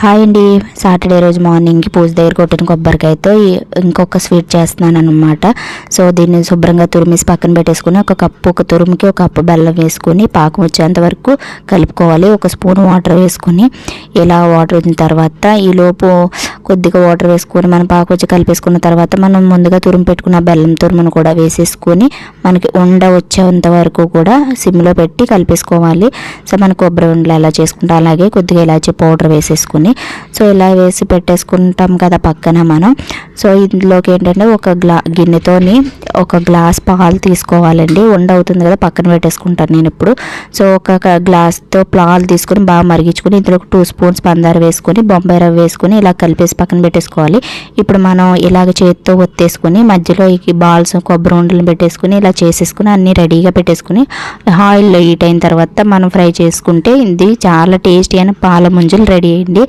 Hi అండి. Saturday రోజు మార్నింగ్కి పూజ దగ్గర కొట్టిన కొబ్బరికాయతో ఇంకొక స్వీట్ చేస్తున్నాను అనమాట. సో దీన్ని శుభ్రంగా తురిమేసి పక్కన పెట్టేసుకుని ఒక తురుముకి ఒక కప్పు బెల్లం వేసుకుని పాకం వచ్చేంత వరకు కలుపుకోవాలి. ఒక స్పూన్ వాటర్ వేసుకుని ఇలా వాటర్ వచ్చిన తర్వాత ఈలోపు కొద్దిగా వాటర్ వేసుకొని మనం పాకం వచ్చి కలిపేసుకున్న తర్వాత మనం ముందుగా తురుము పెట్టుకున్న బెల్లం తురుమును కూడా వేసేసుకొని మనకి ఉండ వచ్చేంత వరకు కూడా సిమ్లో పెట్టి కలిపేసుకోవాలి. సో మన కొబ్బరి ఉండలు ఎలా చేసుకుంటాం అలాగే కొద్దిగా ఇలాచీ పౌడర్ వేసేసుకుని సో ఇలా వేసి పెట్టేసుకుంటాం కదా పక్కన మనం. సో ఇందులోకి ఏంటంటే ఒక గిన్నెతోని ఒక గ్లాస్ పాలు తీసుకోవాలండి. ఉండ అవుతుంది కదా పక్కన పెట్టేసుకుంటాను నేను ఇప్పుడు. సో ఒక గ్లాస్తో పాలు తీసుకొని బాగా మరిగించుకొని ఇందులో 2 స్పూన్స్ పందారు వేసుకొని బొంబాయి రవ్వ వేసుకొని ఇలా కలిపేసి పక్కన పెట్టేసుకోవాలి. ఇప్పుడు మనం ఇలాగ చేతితో ఒత్తేసుకొని మధ్యలో ఈ బాల్స్ కొబ్బరి ఉండలను పెట్టేసుకుని ఇలా చేసేసుకుని అన్నీ రెడీగా పెట్టేసుకుని ఆయిల్లో హీట్ అయిన తర్వాత మనం ఫ్రై చేసుకుంటే ఇది చాలా టేస్టీ అయిన పాల ముంజలు రెడీ అయ్యింది.